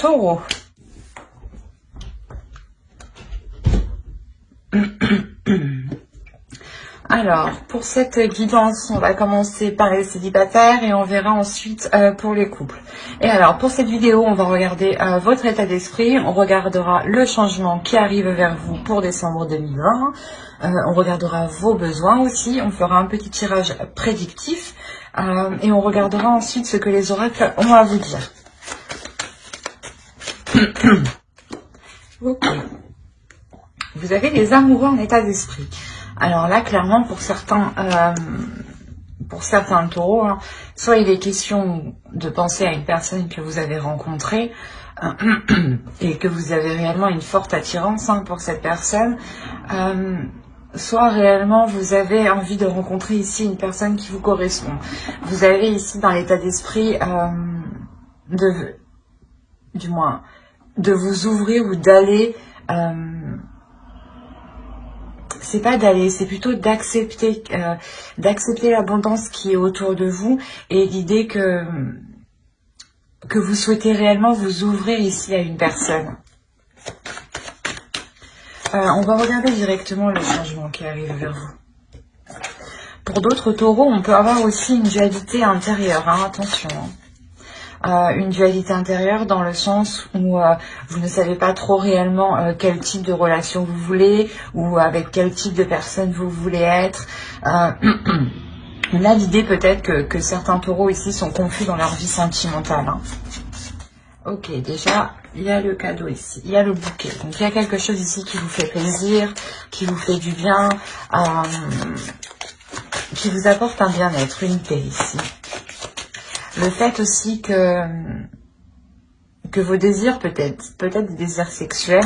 Taureau. Alors, pour cette guidance, on va commencer par les célibataires et on verra ensuite pour les couples. Et alors, pour cette vidéo, on va regarder votre état d'esprit, on regardera le changement qui arrive vers vous pour décembre 2020, on regardera vos besoins aussi, on fera un petit tirage prédictif et on regardera ensuite ce que les oracles ont à vous dire. Ok. Vous avez les amoureux en état d'esprit. Alors là, clairement, pour certains taureaux, hein, soit il est question de penser à une personne que vous avez rencontrée et que vous avez réellement une forte attirance pour cette personne, soit réellement vous avez envie de rencontrer ici une personne qui vous correspond. Vous avez ici dans l'état d'esprit de vous ouvrir ou d'aller... c'est pas d'aller, c'est plutôt d'accepter l'abondance qui est autour de vous et l'idée que vous souhaitez réellement vous ouvrir ici à une personne. On va regarder directement le changement qui arrive vers vous. Pour d'autres taureaux, on peut avoir aussi une dualité intérieure, attention. Une dualité intérieure dans le sens où vous ne savez pas trop réellement quel type de relation vous voulez ou avec quel type de personne vous voulez être. On a l'idée peut-être que certains taureaux ici sont confus dans leur vie sentimentale. Ok, déjà, il y a le cadeau ici, il y a le bouquet. Donc il y a quelque chose ici qui vous fait plaisir, qui vous fait du bien, qui vous apporte un bien-être, une paix ici. Le fait aussi que vos désirs, peut-être des désirs sexuels,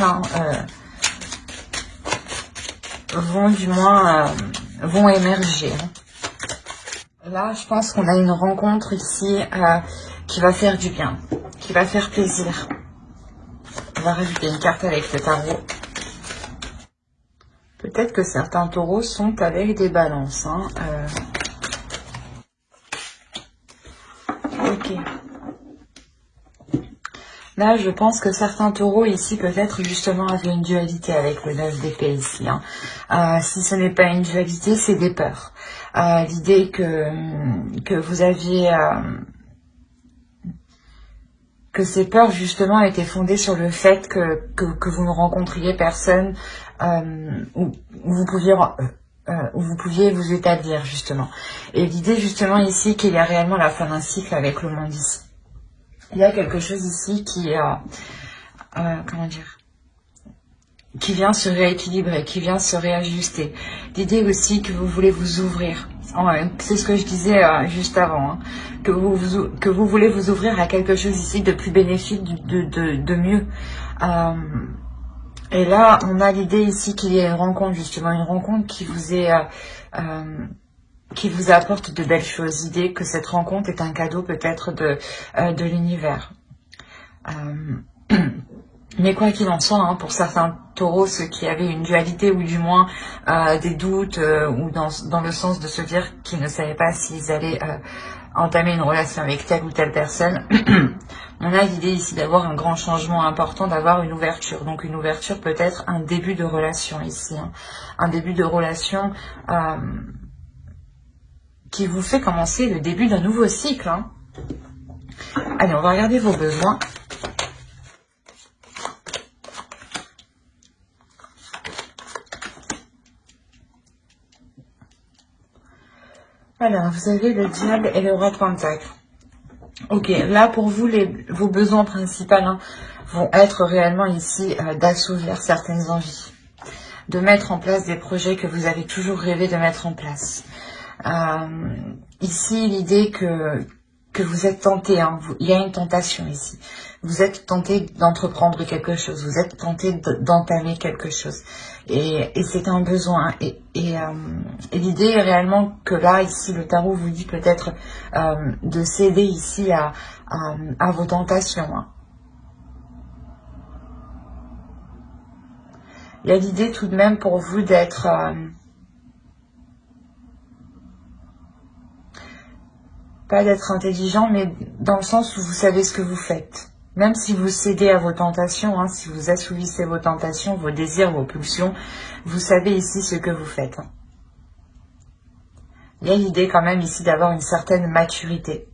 vont émerger. Là, je pense qu'on a une rencontre ici qui va faire du bien, qui va faire plaisir. On va rajouter une carte avec le tarot. Peut-être que certains taureaux sont avec des balances. Ok. Là, je pense que certains taureaux ici, peut-être justement, avaient une dualité avec le 9 d'épée ici. Si ce n'est pas une dualité, c'est des peurs. L'idée que vous aviez... que ces peurs, justement, étaient fondées sur le fait que vous ne rencontriez personne où vous pouviez vous établir, justement. Et l'idée, justement, ici, qu'il y a réellement la fin d'un cycle avec le monde ici. Il y a quelque chose ici qui vient se rééquilibrer, qui vient se réajuster. L'idée aussi que vous voulez vous ouvrir. C'est ce que je disais juste avant, que vous voulez vous ouvrir à quelque chose ici de plus bénéfique, de mieux. Et là, on a l'idée ici qu'il y a une rencontre, justement, une rencontre qui vous apporte de belles choses. L'idée que cette rencontre est un cadeau peut-être de l'univers. Mais quoi qu'il en soit, pour certains taureaux, ceux qui avaient une dualité ou du moins des doutes ou dans le sens de se dire qu'ils ne savaient pas s'ils allaient entamer une relation avec telle ou telle personne, on a l'idée ici d'avoir un grand changement important, d'avoir une ouverture. Donc une ouverture peut être un début de relation ici. Un début de relation qui vous fait commencer le début d'un nouveau cycle. Allez, on va regarder vos besoins. Alors, vous avez le diable et le roi de pentacle. Ok, là pour vous, vos besoins principaux vont être réellement ici d'assouvir certaines envies, de mettre en place des projets que vous avez toujours rêvé de mettre en place. Ici, l'idée que vous êtes tenté, il y a une tentation ici. Vous êtes tenté d'entreprendre quelque chose, vous êtes tenté d'entamer quelque chose. Et c'est un besoin. Et l'idée est réellement que là, ici, le tarot vous dit peut-être de céder ici à vos tentations. Il y a l'idée tout de même pour vous d'être... pas d'être intelligent, mais dans le sens où vous savez ce que vous faites. Même si vous cédez à vos tentations, hein, si vous assouvissez vos tentations, vos désirs, vos pulsions, vous savez ici ce que vous faites. Hein. Il y a l'idée quand même ici d'avoir une certaine maturité.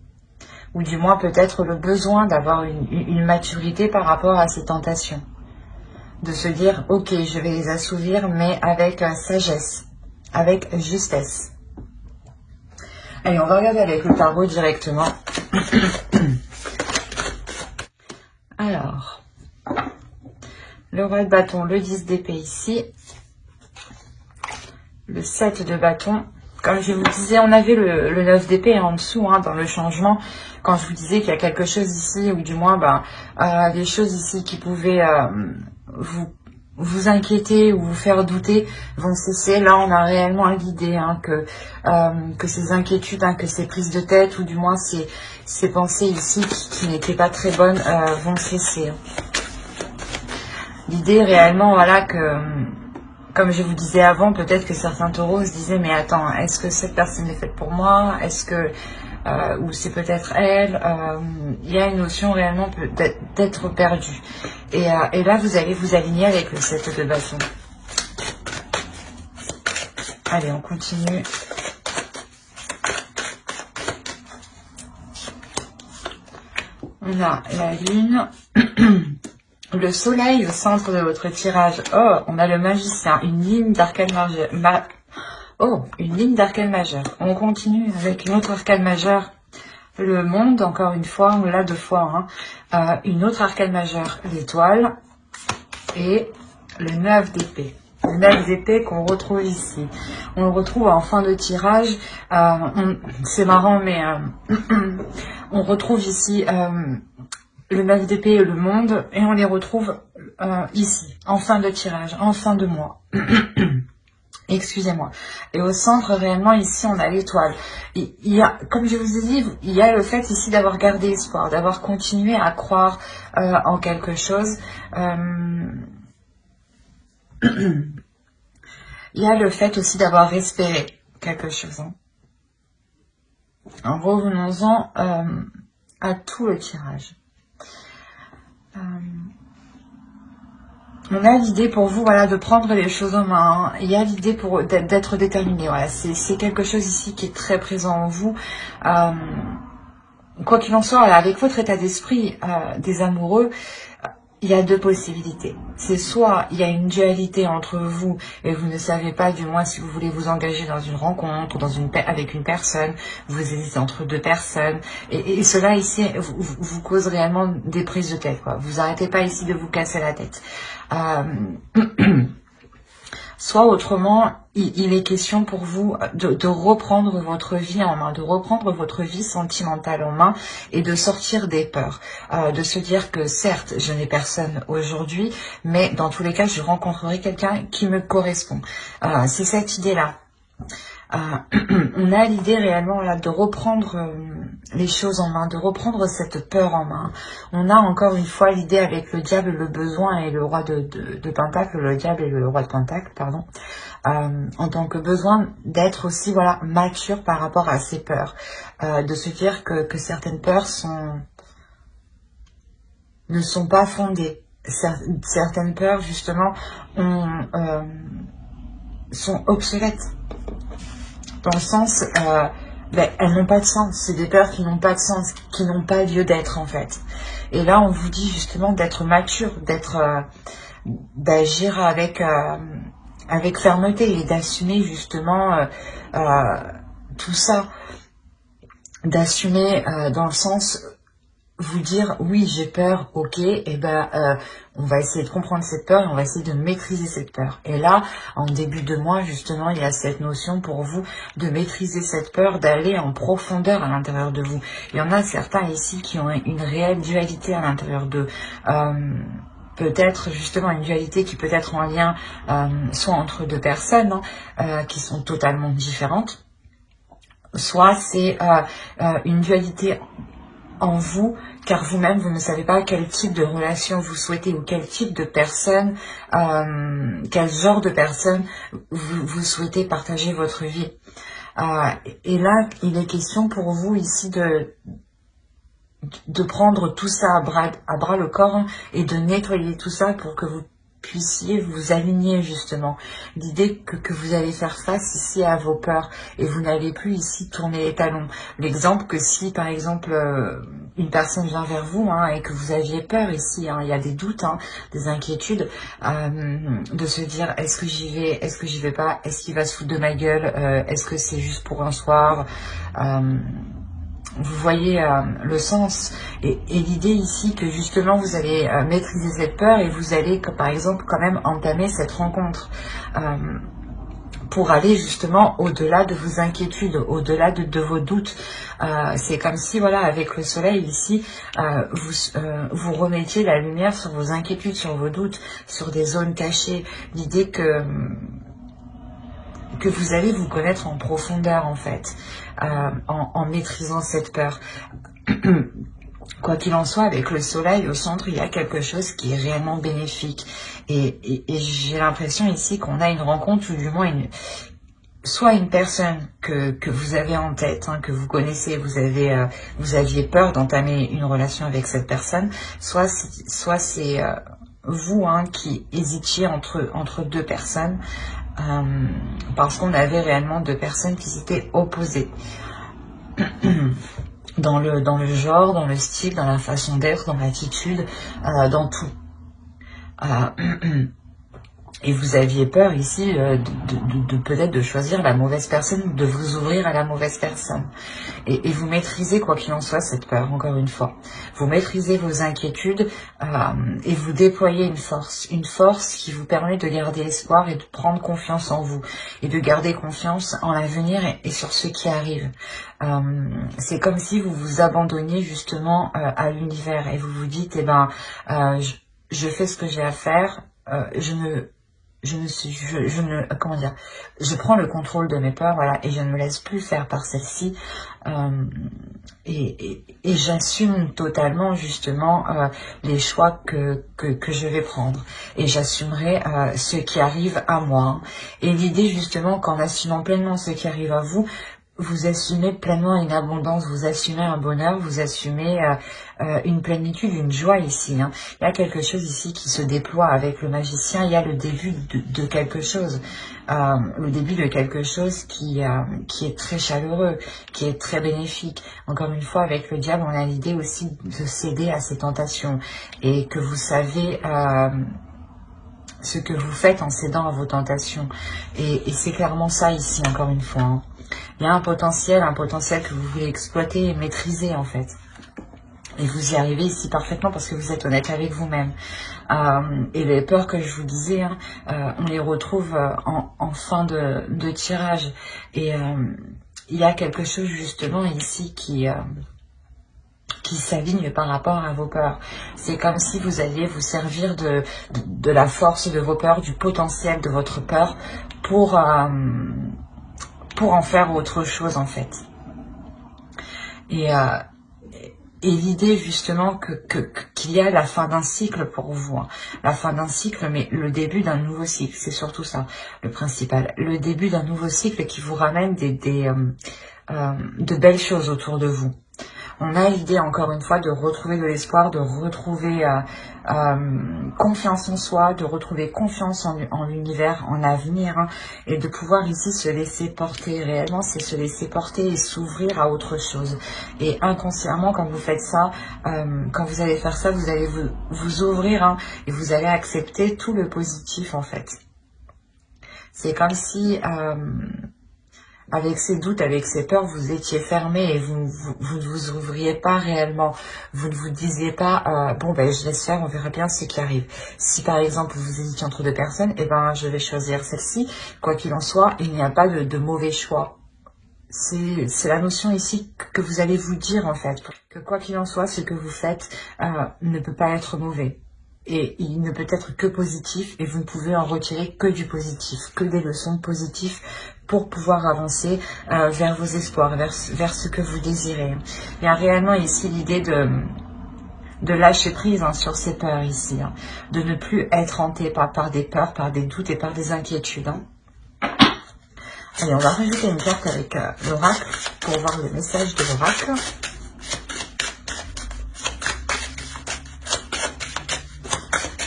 Ou du moins peut-être le besoin d'avoir une maturité par rapport à ces tentations. De se dire, ok, je vais les assouvir, mais avec sagesse, avec justesse. Allez, on va regarder avec le tarot directement. Alors, le roi de bâton, le 10 d'épée ici, le 7 de bâton. Comme je vous disais, on avait le 9 d'épée en dessous, hein, dans le changement, quand je vous disais qu'il y a quelque chose ici, ou du moins des choses ici qui pouvaient vous inquiéter ou vous faire douter vont cesser. Là, on a réellement l'idée hein, que ces inquiétudes, hein, que ces prises de tête, ou du moins ces pensées ici qui n'étaient pas très bonnes, vont cesser. Hein. L'idée réellement, voilà, que... Comme je vous disais avant, peut-être que certains taureaux se disaient, mais attends, est-ce que cette personne est faite pour moi? Est-ce que, ou c'est peut-être elle? Il y a une notion réellement d'être perdu. Et là, vous allez vous aligner avec le 7 de bâton. Allez, on continue. On a la lune. Le soleil au centre de votre tirage. Oh, on a le magicien, une ligne d'arcane majeur. Une ligne d'arcane majeur. On continue avec une autre arcane majeure. Le monde, encore une fois, on l'a 2 fois. Hein. Une autre arcane majeure, l'étoile. Et le 9 d'épée. Le 9 d'épée qu'on retrouve ici. On le retrouve en fin de tirage. C'est marrant, mais on retrouve ici... le 9 d'épée et le monde, et on les retrouve ici, en fin de tirage, en fin de mois. Excusez-moi. Et au centre, réellement, ici, on a l'étoile. Il y a, comme je vous ai dit, il y a le fait ici d'avoir gardé espoir, d'avoir continué à croire en quelque chose. Il y a le fait aussi d'avoir espéré quelque chose. Hein. En revenons-en à tout le tirage. On a l'idée pour vous, voilà, de prendre les choses en main. Hein. Il y a l'idée pour d'être déterminé. Voilà, c'est quelque chose ici qui est très présent en vous. Quoi qu'il en soit, voilà, avec votre état d'esprit des amoureux, il y a 2 possibilités. C'est soit il y a une dualité entre vous et vous ne savez pas du moins si vous voulez vous engager dans une rencontre, avec une personne, vous hésitez entre 2 personnes, et cela ici vous cause réellement des prises de tête. Quoi. Vous n'arrêtez pas ici de vous casser la tête. Soit autrement, il est question pour vous de reprendre votre vie en main, de reprendre votre vie sentimentale en main et de sortir des peurs. De se dire que certes, je n'ai personne aujourd'hui, mais dans tous les cas, je rencontrerai quelqu'un qui me correspond. C'est cette idée-là. On a l'idée réellement là, de reprendre les choses en main, de reprendre cette peur en main. On a encore une fois l'idée avec le diable, le besoin et le roi de Pentacle, le diable et le roi de Pentacle, pardon, en tant que besoin d'être aussi voilà mature par rapport à ces peurs, de se dire que certaines peurs ne sont pas fondées. Certaines peurs justement sont obsolètes. Dans le sens, elles n'ont pas de sens. C'est des peurs qui n'ont pas de sens, qui n'ont pas lieu d'être en fait. Et là, on vous dit justement d'être mature, d'agir avec fermeté et d'assumer justement tout ça. D'assumer dans le sens, vous dire oui j'ai peur, ok, et on va essayer de comprendre cette peur et on va essayer de maîtriser cette peur. Et là, en début de mois, justement, il y a cette notion pour vous de maîtriser cette peur, d'aller en profondeur à l'intérieur de vous. Il y en a certains ici qui ont une réelle dualité à l'intérieur d'eux. Peut-être justement une dualité qui peut être en lien soit entre 2 personnes qui sont totalement différentes, soit c'est une dualité en vous, car vous-même, vous ne savez pas quel type de relation vous souhaitez ou quel type de personne, quel genre de personne vous souhaitez partager votre vie. Et là, il est question pour vous ici de prendre tout ça à bras le corps, hein, et de nettoyer tout ça pour que vous puissiez vous aligner justement. L'idée que vous allez faire face ici à vos peurs et vous n'allez plus ici tourner les talons. L'exemple que si par exemple une personne vient vers vous, hein, et que vous aviez peur ici, hein, il y a des doutes, hein, des inquiétudes, de se dire est-ce que j'y vais, est-ce que j'y vais pas, est-ce qu'il va se foutre de ma gueule, est-ce que c'est juste pour un soir, vous voyez le sens et l'idée ici que justement vous allez maîtriser cette peur et vous allez par exemple quand même entamer cette rencontre pour aller justement au-delà de vos inquiétudes, au-delà de vos doutes. C'est comme si voilà, avec le soleil ici, vous remettiez la lumière sur vos inquiétudes, sur vos doutes, sur des zones cachées. L'idée que vous allez vous connaître en profondeur en fait, en maîtrisant cette peur. Quoi qu'il en soit, avec le soleil au centre, il y a quelque chose qui est réellement bénéfique. Et j'ai l'impression ici qu'on a une rencontre, ou du moins soit une personne que vous avez en tête, hein, que vous connaissez, vous aviez peur d'entamer une relation avec cette personne, soit c'est vous, hein, qui hésitiez entre deux personnes, parce qu'on avait réellement deux personnes qui s'étaient opposées. Dans le genre, dans le style, dans la façon d'être, dans l'attitude, dans tout. Et vous aviez peur ici de peut-être de choisir la mauvaise personne, de vous ouvrir à la mauvaise personne. Et vous maîtrisez, quoi qu'il en soit, cette peur, encore une fois. Vous maîtrisez vos inquiétudes et vous déployez une force qui vous permet de garder espoir et de prendre confiance en vous. Et de garder confiance en l'avenir et sur ce qui arrive. C'est comme si vous vous abandonniez justement à l'univers et vous vous dites, eh ben, je fais ce que j'ai à faire, je prends le contrôle de mes peurs, voilà, et je ne me laisse plus faire par celle-ci, et j'assume totalement justement les choix que je vais prendre, et j'assumerai ce qui arrive à moi. Et l'idée justement qu'en assumant pleinement ce qui arrive à vous, vous assumez pleinement une abondance, vous assumez un bonheur, vous assumez une plénitude, une joie ici. Hein. Il y a quelque chose ici qui se déploie avec le magicien, il y a le début de quelque chose. Le début de quelque chose qui est très chaleureux, qui est très bénéfique. Encore une fois, avec le diable, on a l'idée aussi de céder à ses tentations et que vous savez ce que vous faites en cédant à vos tentations. Et c'est clairement ça ici, encore une fois. Hein. Il y a un potentiel que vous voulez exploiter et maîtriser en fait. Et vous y arrivez ici parfaitement parce que vous êtes honnête avec vous-même. Et les peurs que je vous disais, hein, on les retrouve en fin de tirage. Et il y a quelque chose justement ici qui s'aligne par rapport à vos peurs. C'est comme si vous alliez vous servir de la force de vos peurs, du potentiel de votre peur pour en faire autre chose en fait. Et l'idée justement qu'il y a la fin d'un cycle pour vous, hein. La fin d'un cycle, mais le début d'un nouveau cycle, c'est surtout ça le principal. Le début d'un nouveau cycle qui vous ramène de belles choses autour de vous. On a l'idée, encore une fois, de retrouver de l'espoir, de retrouver confiance en soi, de retrouver confiance en l'univers, en l'avenir, hein, et de pouvoir ici se laisser porter. Réellement, c'est se laisser porter et s'ouvrir à autre chose. Et inconsciemment, quand vous faites ça, quand vous allez faire ça, vous allez vous ouvrir, hein, et vous allez accepter tout le positif, en fait. C'est comme si... avec ces doutes, avec ces peurs, vous étiez fermé et vous ne vous ouvriez pas réellement. Vous ne vous disiez pas, bon ben je laisse faire, on verra bien ce qui arrive. Si par exemple vous hésitez entre deux personnes, eh ben je vais choisir celle-ci. Quoi qu'il en soit, il n'y a pas de mauvais choix. C'est la notion ici que vous allez vous dire en fait. Que quoi qu'il en soit, ce que vous faites ne peut pas être mauvais. Et il ne peut être que positif et vous ne pouvez en retirer que du positif, que des leçons positives pour pouvoir avancer vers vos espoirs, vers ce que vous désirez. Il y a réellement ici l'idée de lâcher prise, hein, sur ces peurs ici, hein, de ne plus être hanté par des peurs, par des doutes et par des inquiétudes. Hein. Allez, on va rajouter une carte avec l'oracle pour voir le message de l'oracle.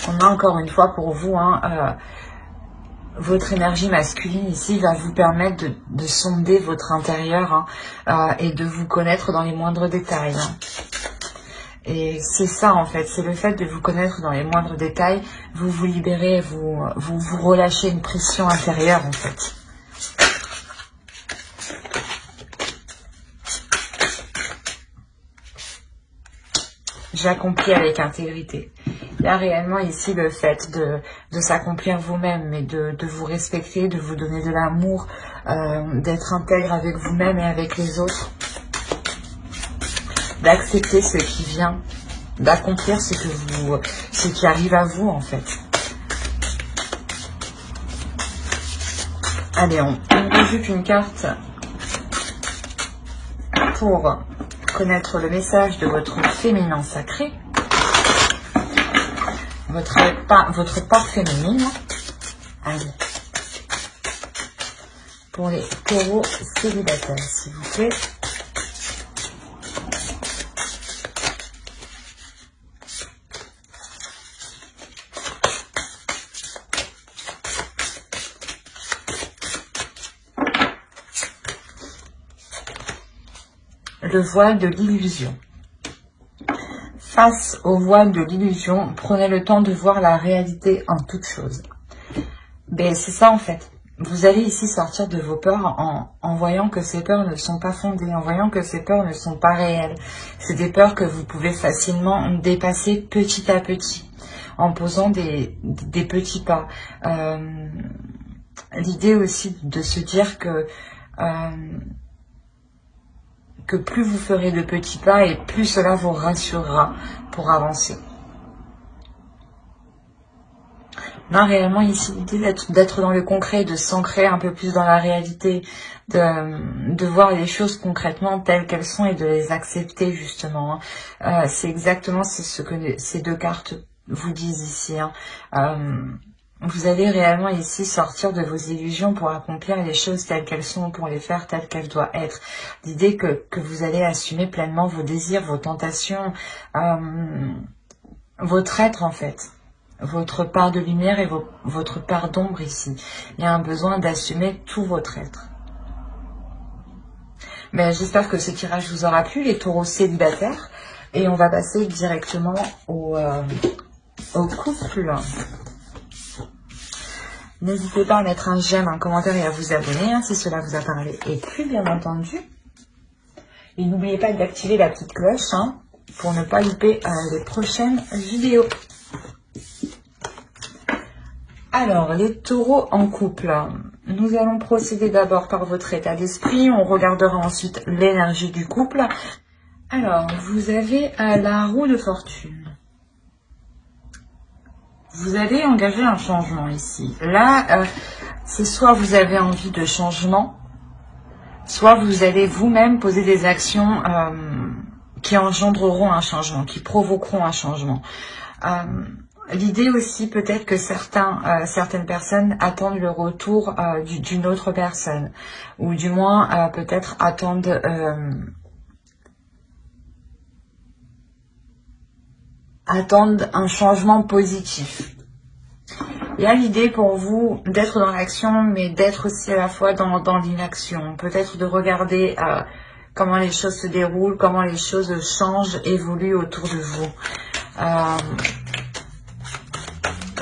On a encore une fois pour vous, hein, votre énergie masculine ici va vous permettre de sonder votre intérieur, hein, et de vous connaître dans les moindres détails. Hein. Et c'est ça en fait, c'est le fait de vous connaître dans les moindres détails, vous vous libérez, vous relâchez une pression intérieure en fait. J'accomplis avec intégrité. Il y a réellement ici le fait de s'accomplir vous-même, mais de vous respecter, de vous donner de l'amour, d'être intègre avec vous-même et avec les autres, d'accepter ce qui vient, d'accomplir ce qui arrive à vous en fait. Allez, on rajoute une carte pour connaître le message de votre féminin sacré, votre part féminine. Allez, pour les taureaux célibataires, s'il vous plaît. Le voile de l'illusion. Face au voile de l'illusion, prenez le temps de voir la réalité en toute chose. Ben, c'est ça en fait. Vous allez ici sortir de vos peurs en voyant que ces peurs ne sont pas fondées, en voyant que ces peurs ne sont pas réelles. C'est des peurs que vous pouvez facilement dépasser petit à petit, en posant des petits pas. L'idée aussi de se dire que plus vous ferez de petits pas et plus cela vous rassurera pour avancer. On a réellement ici l'idée d'être dans le concret, de s'ancrer un peu plus dans la réalité, de voir les choses concrètement telles qu'elles sont et de les accepter justement. C'est exactement ce que ces deux cartes vous disent ici. Vous allez réellement ici sortir de vos illusions pour accomplir les choses telles qu'elles sont, pour les faire telles qu'elles doivent être. L'idée que vous allez assumer pleinement vos désirs, vos tentations, votre être en fait. Votre part de lumière et votre part d'ombre ici. Il y a un besoin d'assumer tout votre être. Mais j'espère que ce tirage vous aura plu, les taureaux célibataires. Et on va passer directement au couple. N'hésitez pas à mettre un j'aime, un commentaire et à vous abonner si cela vous a parlé et plu, bien entendu. Et n'oubliez pas d'activer la petite cloche pour ne pas louper les prochaines vidéos. Alors, les taureaux en couple. Nous allons procéder d'abord par votre état d'esprit. On regardera ensuite l'énergie du couple. Alors, vous avez la roue de fortune. Vous allez engager un changement ici. Là, c'est soit vous avez envie de changement, soit vous allez vous-même poser des actions qui engendreront un changement, qui provoqueront un changement. L'idée aussi peut-être que certaines personnes attendent le retour d'une autre personne, ou du moins peut-être attendent un changement positif. Il y a l'idée pour vous d'être dans l'action, mais d'être aussi à la fois dans l'inaction. Peut-être de regarder comment les choses se déroulent, comment les choses changent, évoluent autour de vous.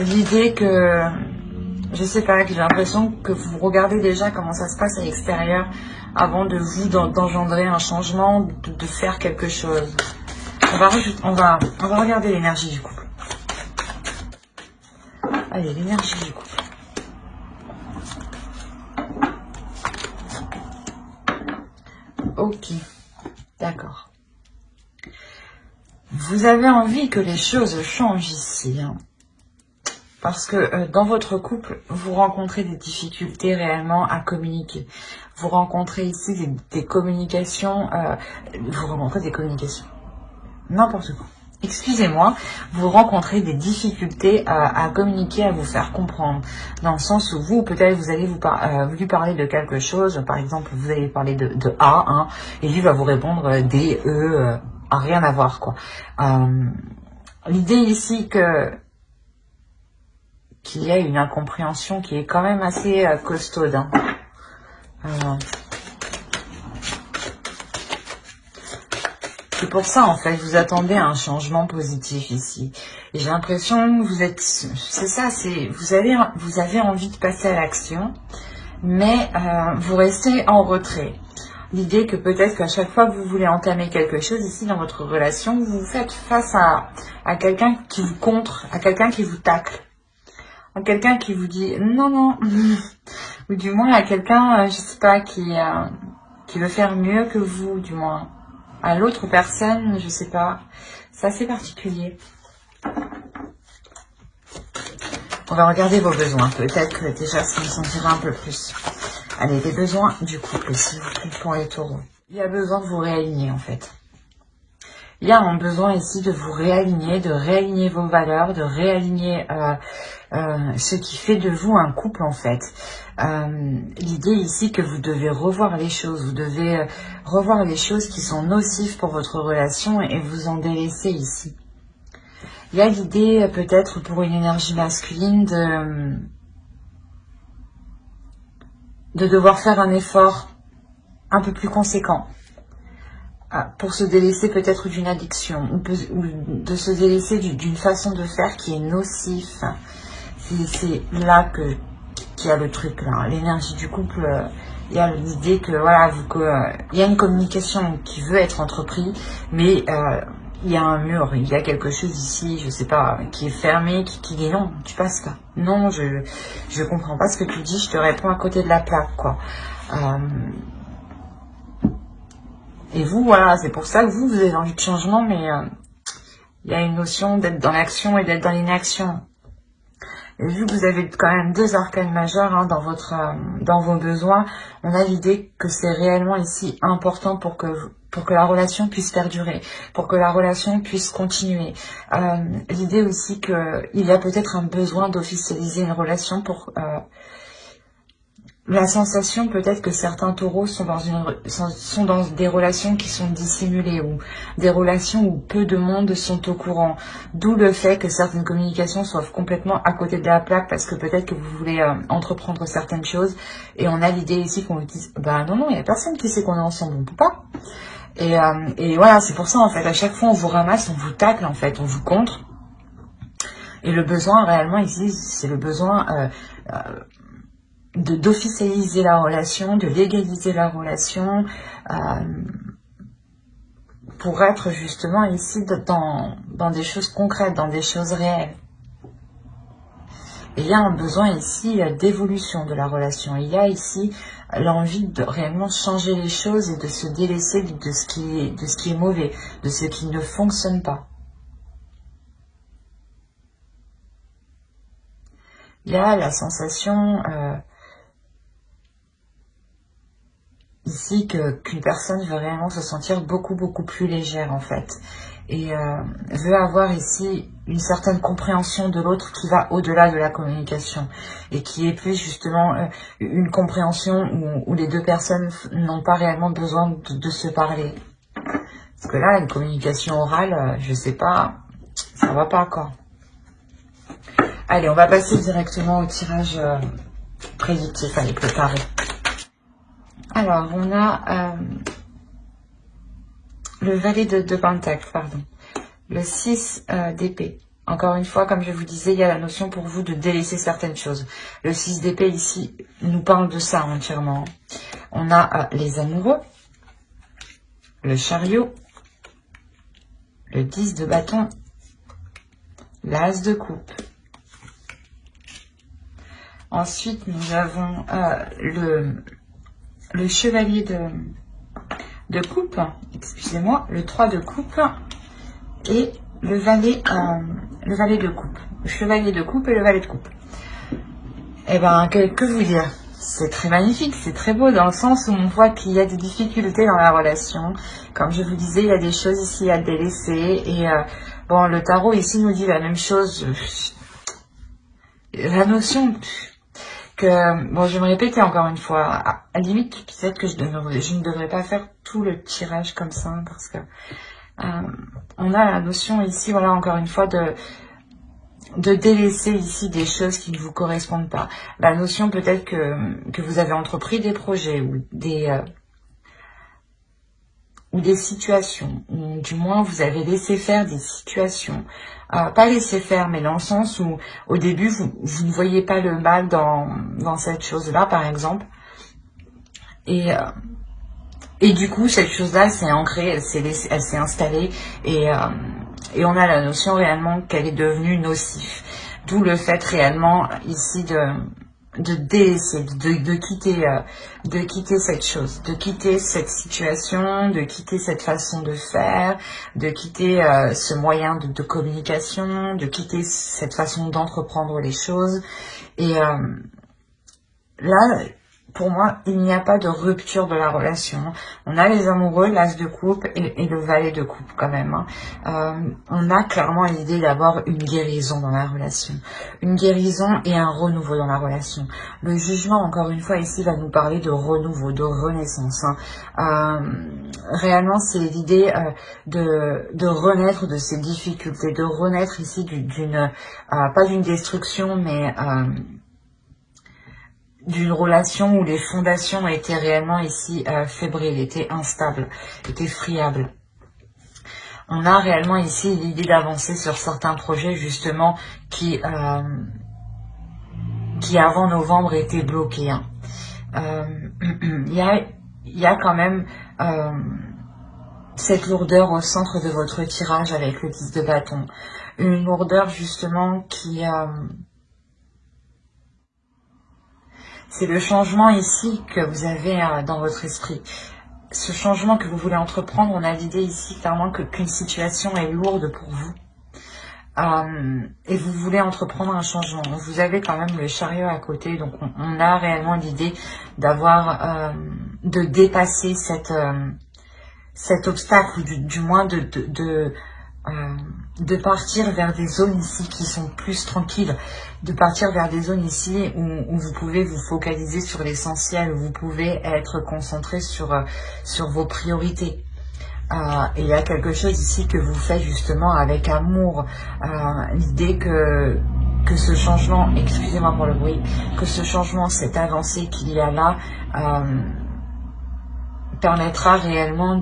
L'idée que, je sais pas, que j'ai l'impression que vous regardez déjà comment ça se passe à l'extérieur avant de vous d'engendrer un changement, de faire quelque chose. On va regarder l'énergie du couple. Allez, l'énergie du couple. Ok, d'accord. Vous avez envie que les choses changent ici, parce que dans votre couple, vous rencontrez des difficultés réellement à communiquer. Vous rencontrez ici des communications, n'importe quoi. Excusez-moi, vous rencontrez des difficultés à communiquer, à vous faire comprendre. Dans le sens où vous, peut-être, vous allez lui parler de quelque chose. Par exemple, vous allez parler de A, et lui va vous répondre D, E, rien à voir, quoi. L'idée ici que qu'il y a une incompréhension qui est quand même assez costaude. Hein. C'est pour ça, en fait, vous attendez un changement positif ici. Et j'ai l'impression que vous êtes... C'est ça, vous avez envie de passer à l'action, mais vous restez en retrait. L'idée que peut-être qu'à chaque fois que vous voulez entamer quelque chose ici dans votre relation, vous vous faites face à quelqu'un qui vous contre, à quelqu'un qui vous tacle, à quelqu'un qui vous dit non, non, ou du moins à quelqu'un, je sais pas, qui veut faire mieux que vous, du moins. À l'autre personne, je sais pas. C'est assez particulier. On va regarder vos besoins. Peut-être que déjà, ça me sentira un peu plus. Allez, les besoins du couple, s'il vous plaît, pour les taureaux. Il y a besoin de vous réaligner, en fait. Il y a un besoin ici de vous réaligner, de réaligner vos valeurs, de réaligner ce qui fait de vous un couple, en fait. L'idée ici que vous devez revoir les choses, vous devez revoir les choses qui sont nocives pour votre relation et vous en délaisser ici. Il y a l'idée peut-être pour une énergie masculine de devoir faire un effort un peu plus conséquent pour se délaisser peut-être d'une addiction ou de se délaisser d'une façon de faire qui est nocif. C'est là qu'il y a le truc, là. L'énergie du couple, il y a l'idée que voilà, il y a une communication qui veut être entreprise, mais il y a un mur, il y a quelque chose ici, je sais pas, qui est fermé, qui dit non, tu passes pas. Non, je comprends pas ce que tu dis, je te réponds à côté de la plaque, quoi. Et vous, voilà, c'est pour ça que vous avez envie de changement, mais il y a une notion d'être dans l'action et d'être dans l'inaction. Et vu que vous avez quand même deux arcanes majeures hein, dans vos besoins, on a l'idée que c'est réellement ici important pour que la relation puisse perdurer, pour que la relation puisse continuer. L'idée aussi qu'il y a peut-être un besoin d'officialiser une relation pour... la sensation peut-être que certains taureaux sont dans des relations qui sont dissimulées ou des relations où peu de monde sont au courant. D'où le fait que certaines communications soient complètement à côté de la plaque parce que peut-être que vous voulez entreprendre certaines choses et on a l'idée ici qu'on vous dise bah non, il n'y a personne qui sait qu'on est ensemble, on peut pas. Et voilà, c'est pour ça en fait, à chaque fois on vous ramasse, on vous tacle en fait, on vous contre. Et le besoin réellement ici, c'est le besoin... d'officialiser la relation, de légaliser la relation, pour être justement ici dans des choses concrètes, dans des choses réelles. Et il y a un besoin ici d'évolution de la relation. Il y a ici l'envie de réellement changer les choses et de se délaisser de ce qui est mauvais, de ce qui ne fonctionne pas. Il y a la sensation... ici qu'une personne veut réellement se sentir beaucoup plus légère en fait et veut avoir ici une certaine compréhension de l'autre qui va au-delà de la communication et qui est plus justement une compréhension où les deux personnes n'ont pas réellement besoin de se parler. Parce que là, une communication orale, je sais pas, ça va pas quoi. Allez, on va passer directement au tirage prédictif, allez, préparé. Alors, on a le valet de Pentacle, pardon. Le 6 d'épée. Encore une fois, comme je vous disais, il y a la notion pour vous de délaisser certaines choses. Le 6 d'épée, ici, nous parle de ça entièrement. On a les amoureux, le chariot, le 10 de bâton, l'as de coupe. Ensuite, nous avons le chevalier de coupe, excusez-moi, le 3 de coupe et le valet de coupe. Le chevalier de coupe et le valet de coupe. Eh ben, que vous dire? C'est très magnifique, c'est très beau dans le sens où on voit qu'il y a des difficultés dans la relation. Comme je vous disais, il y a des choses ici à délaisser. Et bon, le tarot ici nous dit la même chose. La notion... bon, je vais me répéter encore une fois, à la limite, peut-être que je ne devrais pas faire tout le tirage comme ça, parce que on a la notion ici, voilà, encore une fois, de délaisser ici des choses qui ne vous correspondent pas. La notion peut-être que vous avez entrepris des projets ou des situations, ou du moins vous avez laissé faire des situations, pas laissé faire, mais dans le sens où au début vous ne voyez pas le mal dans cette chose-là, par exemple, et du coup cette chose-là s'est ancrée, elle s'est installée, et on a la notion réellement qu'elle est devenue nocive. D'où le fait réellement ici de délaisser, de quitter cette chose, de quitter cette situation, de quitter cette façon de faire, de quitter ce moyen de communication, de quitter cette façon d'entreprendre les choses. Et là, pour moi, il n'y a pas de rupture de la relation. On a les amoureux, l'as de coupe et le valet de coupe quand même. On a clairement l'idée d'avoir une guérison dans la relation. Une guérison et un renouveau dans la relation. Le jugement, encore une fois, ici, va nous parler de renouveau, de renaissance. Réellement, c'est l'idée de renaître de ces difficultés, de renaître ici pas d'une destruction, mais d'une relation où les fondations étaient réellement ici fébriles, étaient instables, étaient friables. On a réellement ici l'idée d'avancer sur certains projets justement qui avant novembre étaient bloqués. Il y a quand même cette lourdeur au centre de votre tirage avec le 10 de bâton. Une lourdeur justement qui... c'est le changement ici que vous avez dans votre esprit. Ce changement que vous voulez entreprendre, on a l'idée ici clairement qu'une situation est lourde pour vous. Et vous voulez entreprendre un changement. Vous avez quand même le chariot à côté, donc on a réellement l'idée d'avoir, de dépasser cet obstacle, ou du moins de partir vers des zones ici qui sont plus tranquilles, de partir vers des zones ici où vous pouvez vous focaliser sur l'essentiel, où vous pouvez être concentré sur vos priorités. Et il y a quelque chose ici que vous faites justement avec amour, l'idée que ce changement, excusez-moi pour le bruit, que ce changement, cette avancée qu'il y a là, permettra réellement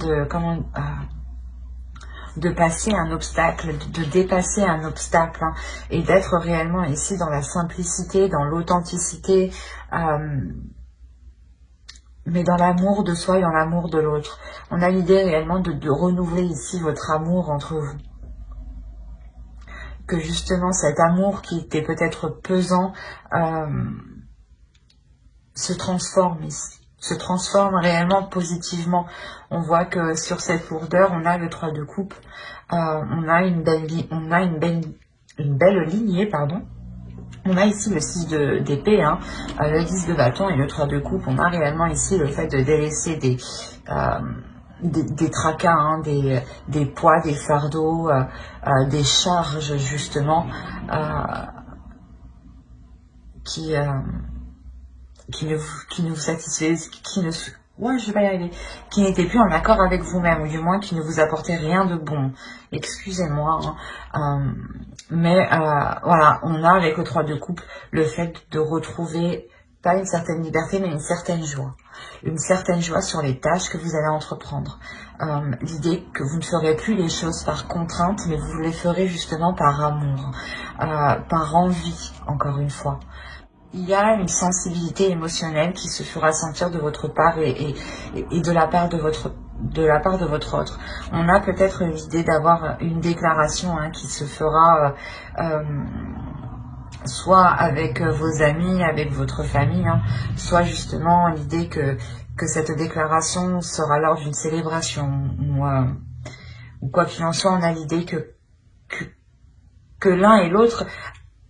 de passer un obstacle, de dépasser un obstacle, et d'être réellement ici dans la simplicité, dans l'authenticité, mais dans l'amour de soi et dans l'amour de l'autre. On a l'idée réellement de renouveler ici votre amour entre vous. Que justement cet amour qui était peut-être pesant se transforme ici. Se transforme réellement positivement. On voit que sur cette lourdeur, on a le 3 de coupe, on a une belle lignée, pardon. On a ici le 6 d'épée, le 10 de bâton et le 3 de coupe. On a réellement ici le fait de délaisser des tracas, des poids, des fardeaux, des charges justement qui ne vous satisfaisaient, qui n'étaient plus en accord avec vous-même, ou du moins qui ne vous apportaient rien de bon. Excusez-moi, mais voilà, on a avec le 3 de coupe le fait de retrouver pas une certaine liberté, mais une certaine joie. Une certaine joie sur les tâches que vous allez entreprendre. L'idée que vous ne ferez plus les choses par contrainte, mais vous les ferez justement par amour, par envie, encore une fois. Il y a une sensibilité émotionnelle qui se fera sentir de votre part et de la part de votre autre. On a peut-être l'idée d'avoir une déclaration qui se fera soit avec vos amis, avec votre famille, soit justement l'idée que cette déclaration sera lors d'une célébration ou quoi qu'il en soit. On a l'idée que l'un et l'autre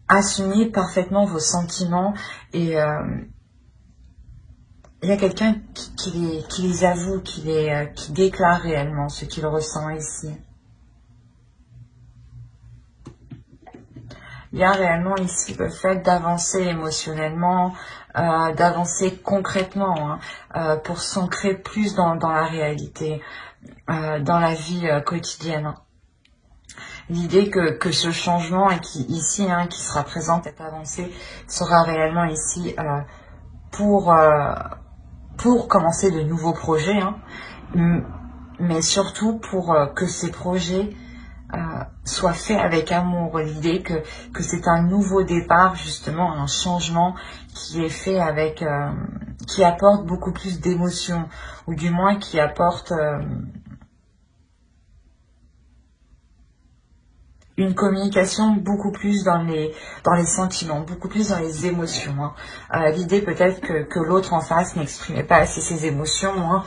assumez parfaitement vos sentiments et il y a quelqu'un qui les avoue, qui déclare réellement ce qu'il ressent ici. Il y a réellement ici le fait d'avancer émotionnellement, d'avancer concrètement pour s'ancrer plus dans la réalité, dans la vie quotidienne. L'idée que ce changement qui ici, qui sera présent, cette avancée, sera réellement ici pour commencer de nouveaux projets, mais surtout pour que ces projets soient faits avec amour. L'idée que c'est un nouveau départ, justement, un changement qui est fait avec, qui apporte beaucoup plus d'émotions, ou du moins qui apporte une communication beaucoup plus dans les sentiments, beaucoup plus dans les émotions. L'idée peut-être que l'autre en face n'exprimait pas assez ses émotions.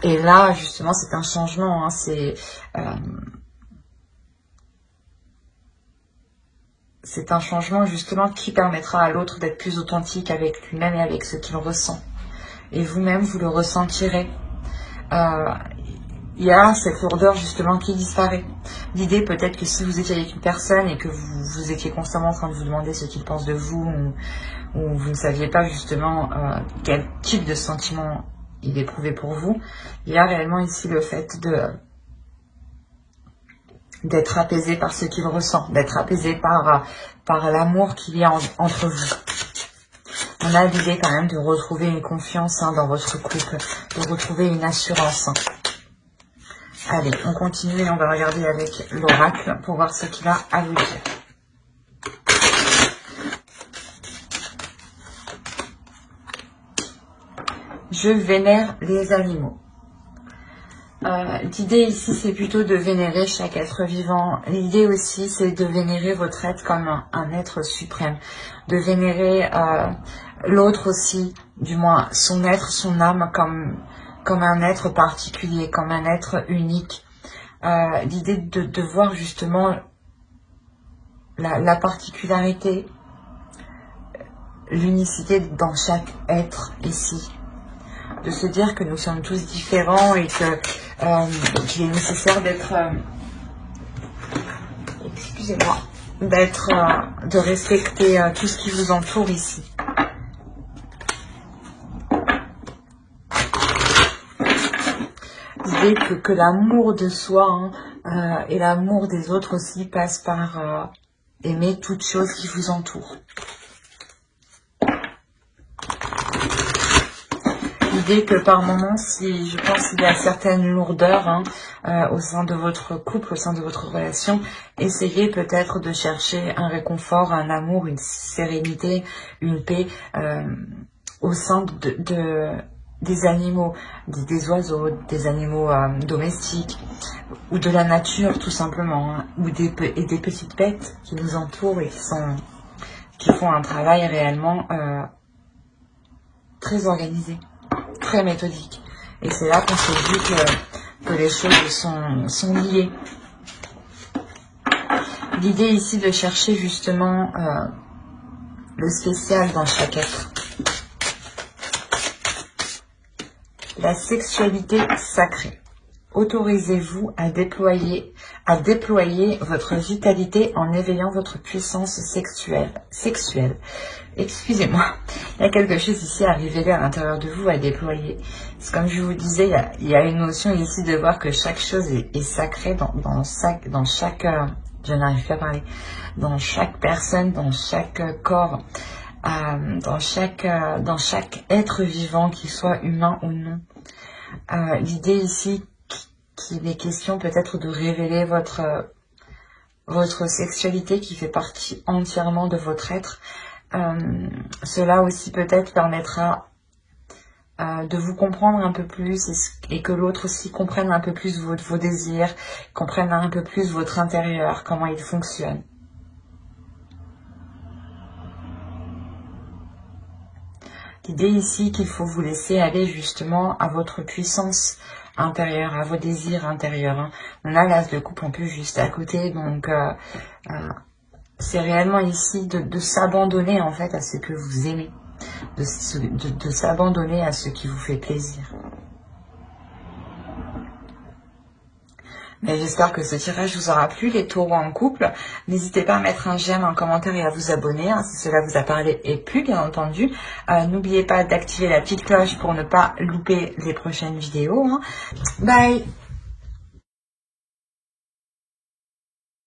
Et là, justement, c'est un changement. C'est un changement, justement, qui permettra à l'autre d'être plus authentique avec lui-même et avec ce qu'il ressent. Et vous-même, vous le ressentirez. Il y a cette lourdeur justement qui disparaît. L'idée peut-être que si vous étiez avec une personne et que vous étiez constamment en train de vous demander ce qu'il pense de vous, ou vous ne saviez pas justement quel type de sentiment il éprouvait pour vous, il y a réellement ici le fait d'être apaisé par ce qu'il ressent, d'être apaisé par l'amour qu'il y a entre vous. On a l'idée quand même de retrouver une confiance dans votre couple, de retrouver une assurance. Allez, on continue et on va regarder avec l'oracle pour voir ce qu'il a à vous dire. Je vénère les animaux. L'idée ici, c'est plutôt de vénérer chaque être vivant. L'idée aussi, c'est de vénérer votre être comme un être suprême. De vénérer l'autre aussi, du moins son être, son âme, comme un être particulier, comme un être unique. L'idée de voir justement la particularité, l'unicité dans chaque être ici. De se dire que nous sommes tous différents et qu'il est nécessaire d'être, excusez-moi, de respecter tout ce qui vous entoure ici. L'idée que l'amour de soi et l'amour des autres aussi passe par aimer toute chose qui vous entoure. L'idée que par moments, je pense qu'il y a certaines lourdeurs au sein de votre couple, au sein de votre relation, essayez peut-être de chercher un réconfort, un amour, une sérénité, une paix au sein des animaux, des oiseaux, des animaux domestiques, ou de la nature tout simplement, ou des petites bêtes qui nous entourent et qui font un travail réellement très organisé, très méthodique. Et c'est là qu'on se dit que les choses sont liées. L'idée ici de chercher justement le spécial dans chaque être. La sexualité sacrée. Autorisez-vous à déployer votre vitalité en éveillant votre puissance sexuelle. Excusez-moi, il y a quelque chose ici à révéler à l'intérieur de vous, à déployer. C'est comme je vous disais, il y a une notion ici de voir que chaque chose est sacrée dans chaque je n'arrive plus à parler, dans chaque personne, dans chaque corps, dans chaque être vivant, qu'il soit humain ou non. L'idée ici qu'il est question peut-être de révéler votre sexualité qui fait partie entièrement de votre être. Cela aussi peut-être permettra de vous comprendre un peu plus et que l'autre aussi comprenne un peu plus vos désirs, comprenne un peu plus votre intérieur, comment il fonctionne. L'idée ici qu'il faut vous laisser aller justement à votre puissance intérieure, à vos désirs intérieurs. On a l'as de coupe un peu juste à côté, donc c'est réellement ici de s'abandonner en fait à ce que vous aimez, de s'abandonner à ce qui vous fait plaisir. Mais j'espère que ce tirage vous aura plu, les taureaux en couple. N'hésitez pas à mettre un j'aime, un commentaire et à vous abonner si cela vous a parlé et plu, bien entendu. N'oubliez pas d'activer la petite cloche pour ne pas louper les prochaines vidéos. Bye!